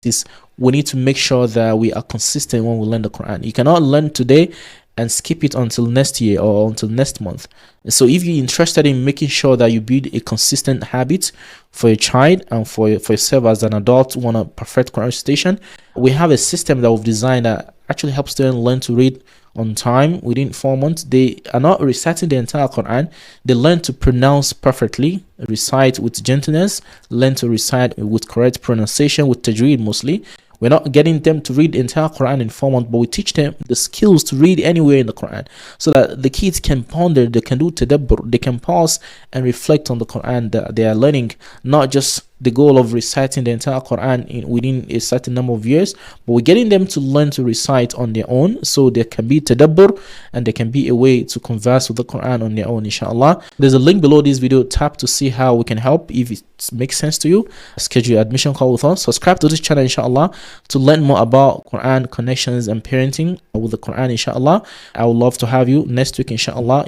is we need to make sure that we are consistent when we learn the Quran. You cannot learn today and skip it until next year or until next month. So if you're interested in making sure that you build a consistent habit for your child and for yourself as an adult who want to perfect Quran recitation, we have a system that we've designed that actually helps them learn to read on time within 4 months. They are not reciting the entire Quran. They learn to pronounce perfectly, recite with gentleness, learn to recite with correct pronunciation, with tajweed mostly. We're not getting them to read the entire Quran in 4 months, but we teach them the skills to read anywhere in the Quran so that the kids can ponder, they can do tadabbur, they can pause and reflect on the Quran that they are learning, not just the goal of reciting the entire Quran within a certain number of years, but we're getting them to learn to recite on their own so there can be tadabbur and there can be a way to converse with the Quran on their own, inshallah. There's a link below this video. Tap to see how we can help. If it makes sense to you, schedule an admission call with us. Subscribe to this channel, inshallah, to learn more about Quran connections and parenting with the Quran, inshallah. I would love to have you next week, inshallah.